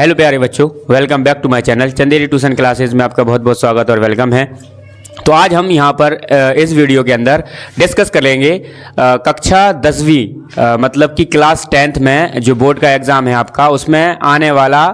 Hello प्यारे बच्चों, welcome back to my channel Chanderi tuition classes में आपका बहुत बहुत स्वागत और वेलकम है। तो आज हम यहाँ पर इस वीडियो के अंदर डिस्कस करेंगे कक्षा 10वीं मतलब कि क्लास 10th में जो बोर्ड का एग्ज़ाम है आपका, उसमें आने वाला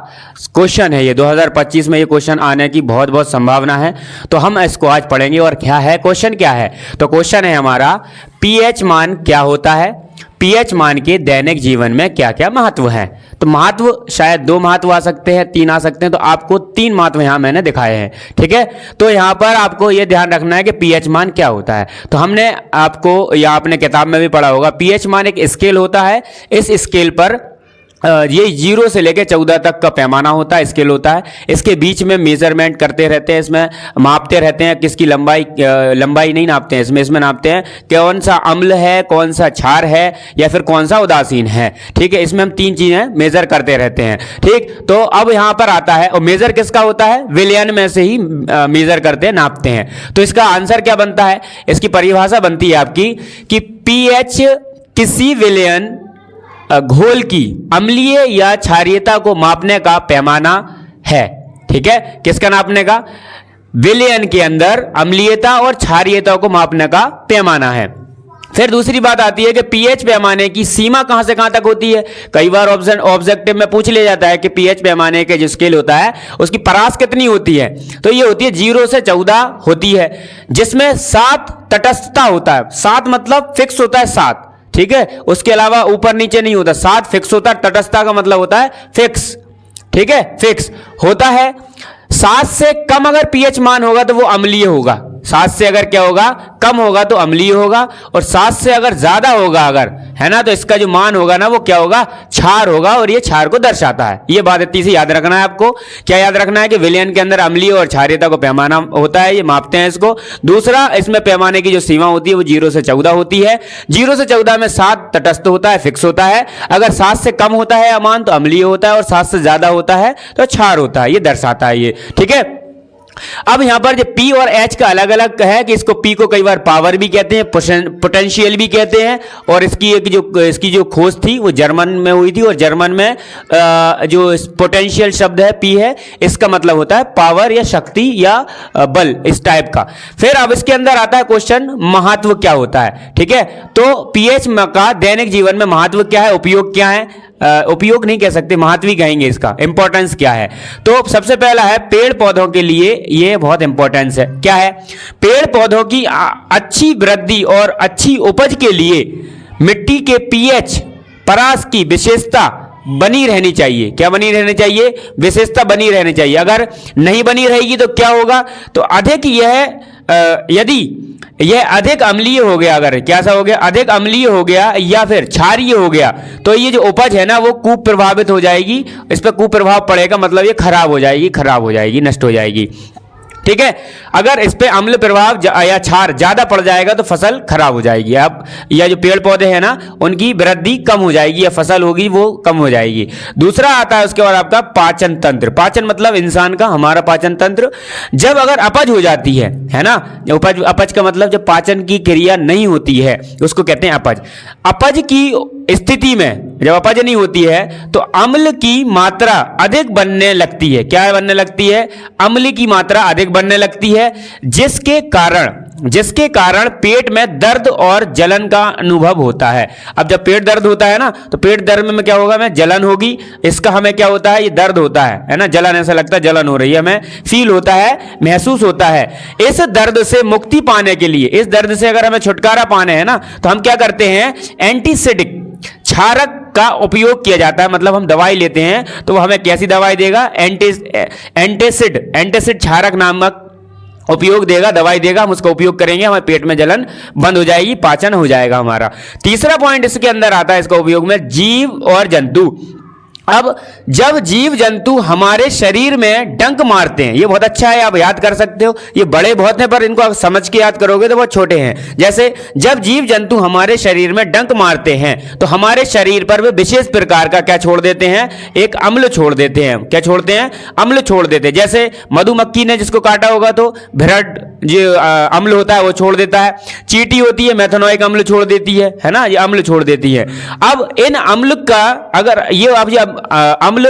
क्वेश्चन है। ये 2025 में ये क्वेश्चन आने की बहुत बहुत संभावना है। तो हम इसको आज पढ़ेंगे। और क्या है क्वेश्चन, क्या है तो क्वेश्चन है हमारा पीएच मान क्या होता है, पीएच मान के दैनिक जीवन में क्या क्या महत्व है। तो महत्व शायद 2 महत्व आ सकते हैं, 3 आ सकते हैं, तो आपको 3 महत्व यहाँ मैंने दिखाए हैं। ठीक है, तो यहाँ पर आपको ये ध्यान रखना है कि पीएच मान क्या होता है। तो हमने आपको या आपने किताब में भी पढ़ा होगा, पीएच मान एक स्केल होता है। इस स्केल पर ये 0 से लेकर 14 तक का पैमाना होता है, स्केल होता है। इसके बीच में मेजरमेंट करते रहते हैं, इसमें मापते रहते हैं किसकी लंबाई नहीं नापते हैं, इसमें नापते हैं कौन सा अम्ल है, कौन सा क्षार है, या फिर कौन सा उदासीन है। ठीक है, इसमें हम 3 चीजें मेजर करते रहते हैं। ठीक, तो अब यहाँ पर आता है, और मेजर किसका होता है, विलयन में से ही मेजर करते हैं, नापते हैं। तो इसका आंसर क्या बनता है, इसकी परिभाषा बनती है आपकी कि पीएच किसी विलयन घोल की अम्लीय या क्षारीयता को मापने का पैमाना है। ठीक है, किसका नापने का, विलयन के अंदर अम्लीयता और क्षारीयता को मापने का पैमाना है। फिर दूसरी बात आती है कि पीएच पैमाने की सीमा कहां से कहां तक होती है। कई बार ऑब्जेक्टिव में पूछ लिया जाता है कि पीएच पैमाने के जो स्केल होता है उसकी परास कितनी होती है। तो ये होती है 0 से 14 होती है, जिसमें 7 तटस्थता होता है। 7 मतलब फिक्स होता है 7। ठीक है, उसके अलावा ऊपर नीचे नहीं होता, 7 फिक्स होता है। तटस्थता का मतलब होता है फिक्स। ठीक है, फिक्स होता है। 7 से कम अगर पीएच मान होगा तो वो अम्लीय होगा। 7 से अगर क्या होगा, कम होगा तो अम्लीय होगा। और 7 से अगर ज्यादा होगा, अगर है ना, तो इसका जो मान होगा ना वो क्या होगा, क्षार होगा। और ये क्षार को दर्शाता है। ये बात इतनी सी याद रखना है आपको। क्या याद रखना है कि विलयन के अंदर अम्लीय और क्षारीयता को पैमाना होता है, ये मापते हैं इसको। दूसरा, इसमें पैमाने की जो सीमा होती है वो 0 से 14 होती है। 0 से 14 में 7 तटस्थ होता है, फिक्स होता है। अगर 7 से कम होता है मान तो अम्लीय होता है, और 7 से ज्यादा होता है तो क्षार होता है। ये दर्शाता है ये। ठीक है, अब यहां पर जो P और H का अलग अलग है कि इसको P को कई बार पावर भी कहते हैं, पोटेंशियल भी कहते हैं। और इसकी जो खोज थी वो जर्मन में हुई थी, और जर्मन में जो पोटेंशियल शब्द है P है, इसका मतलब होता है पावर या शक्ति या बल, इस टाइप का। फिर अब इसके अंदर आता है क्वेश्चन, महत्व क्या होता है। ठीक है, तो पीएच का दैनिक जीवन में महत्व क्या है, उपयोग क्या है, उपयोग नहीं कह सकते, महत्व ही कहेंगे, इसका इंपॉर्टेंस क्या है। तो सबसे पहला है पेड़ पौधों के लिए ये बहुत इंपॉर्टेंस है। क्या है, पेड़ पौधों की अच्छी वृद्धि और अच्छी उपज के लिए मिट्टी के पीएच परास की विशेषता बनी रहनी चाहिए। क्या बनी रहनी चाहिए, विशेषता बनी रहनी चाहिए। अगर नहीं बनी रहेगी तो क्या होगा, तो अधिक यदि यह अधिक अम्लीय हो गया, अगर कैसा हो गया, अधिक अम्लीय हो गया या फिर क्षारीय हो गया, तो ये जो उपज है ना वो कुप्रभावित हो जाएगी। इस पर कुप्रभाव पड़ेगा, मतलब ये खराब हो जाएगी, नष्ट हो जाएगी। ठीक है, अगर इस पे अम्ल प्रभाव या क्षार ज्यादा पड़ जाएगा तो फसल खराब हो जाएगी। अब या जो पेड़ पौधे हैं ना उनकी वृद्धि कम हो जाएगी, या फसल होगी वो कम हो जाएगी। दूसरा आता है उसके बाद आपका पाचन तंत्र। पाचन मतलब इंसान का, हमारा पाचन तंत्र। जब अगर अपच हो जाती है ना, अपच का मतलब जब पाचन की क्रिया नहीं होती है उसको कहते हैं अपच। अपच की स्थिति में जब अपच नहीं होती है तो अम्ल की मात्रा अधिक बनने लगती है। क्या बनने लगती है, अम्ल की मात्रा अधिक बनने लगती है, जिसके कारण पेट में दर्द और जलन का अनुभव होता है। अब जब पेट दर्द होता है ना तो पेट दर्द में क्या होगा, हमें जलन होगी। इसका हमें क्या होता है, ये दर्द होता है ना, जलन, ऐसा लगता है जलन हो रही है, हमें फील होता है, महसूस होता है। इस दर्द से मुक्ति पाने के लिए, इस दर्द से अगर हमें छुटकारा पाने है ना, तो हम क्या करते हैं, एंटीसेप्टिक क्षारक का उपयोग किया जाता है। मतलब हम दवाई लेते हैं तो वो हमें कैसी दवाई देगा, एंटासिड क्षारक नामक उपयोग देगा, दवाई देगा, हम उसका उपयोग करेंगे, हमारे पेट में जलन बंद हो जाएगी, पाचन हो जाएगा हमारा। तीसरा पॉइंट इसके अंदर आता है इसका उपयोग में, जीव और जंतु। अब जब जीव जंतु हमारे शरीर में डंक मारते हैं, ये बहुत अच्छा है, आप याद कर सकते हो। ये बड़े बहुत हैं पर इनको आप समझ के याद करोगे तो बहुत छोटे हैं। जैसे जब जीव जंतु हमारे शरीर में डंक मारते हैं तो हमारे शरीर पर वे विशेष प्रकार का क्या छोड़ देते हैं, एक अम्ल छोड़ देते हैं। क्या छोड़ते हैं, अम्ल छोड़ देते हैं। जैसे मधुमक्खी ने जिसको काटा होगा तो भिरड जो अम्ल होता है वो छोड़ देता है। चींटी होती है मेथनोइक अम्ल छोड़ देती है ना, ये अम्ल छोड़ देती है। अब इन अम्ल का अगर ये आप जब अम्ल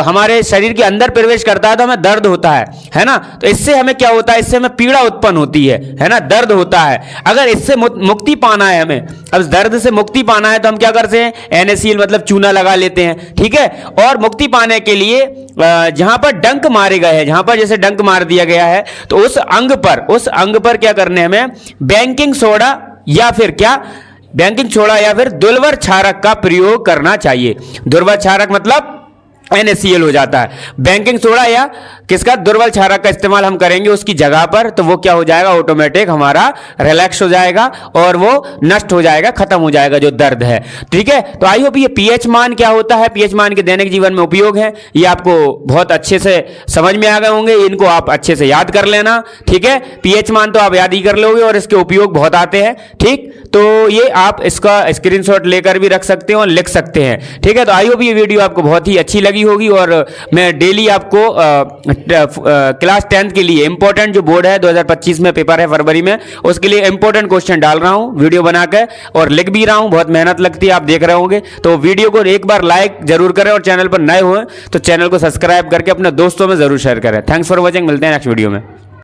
हमारे शरीर के अंदर प्रवेश करता है तो हमें दर्द होता है ना। तो इससे हमें क्या होता है, इससे हमें पीड़ा उत्पन्न होती है ना, दर्द होता है। अगर इससे मुक्ति पाना है हमें, अब दर्द से मुक्ति पाना है तो हम क्या करते हैं, NaCl मतलब चूना लगा लेते हैं, ठीक है। और मुक्ति पाने के लिए जहां पर डंक मारे गए हैं, जहां पर जैसे डंक मार दिया गया है, तो उस अंग पर क्या करने हमें बेकिंग सोडा या फिर क्या, बेकिंग सोडा या फिर दुर्वर क्षारक का प्रयोग करना चाहिए। दुर्वर क्षारक मतलब NaCl हो जाता है। बेकिंग सोडा या किसका, दुर्बल क्षारक का इस्तेमाल हम करेंगे उसकी जगह पर, तो वो क्या हो जाएगा, ऑटोमेटिक हमारा रिलैक्स हो जाएगा और वो नष्ट हो जाएगा, खत्म हो जाएगा जो दर्द है, ठीक है। तो आई होप ये पीएच मान क्या होता है, पीएच मान के दैनिक जीवन में उपयोग है, ये आपको बहुत अच्छे से समझ में आ गए होंगे, इनको आप अच्छे से याद कर लेना, ठीक है। पीएच मान तो आप याद ही कर लोगे और इसके उपयोग बहुत आते हैं, ठीक। तो ये आप इसका स्क्रीनशॉट लेकर भी रख सकते हो और लिख सकते हैं, ठीक है। तो आई होप ये वीडियो आपको बहुत ही अच्छी लगी होगी और मैं डेली आपको क्लास 10th के लिए इंपॉर्टेंट जो बोर्ड है 2025 में पेपर है फरवरी में, उसके लिए इंपॉर्टेंट क्वेश्चन डाल रहा हूं वीडियो बनाकर और लिख भी रहा हूं, बहुत मेहनत लगती है, आप देख रहे होंगे। तो वीडियो को एक बार लाइक जरूर करें और चैनल पर नए हुए तो चैनल को सब्सक्राइब करके अपने दोस्तों में जरूर शेयर करें। थैंक्स फॉर वॉचिंग, मिलते हैं नेक्स्ट वीडियो में।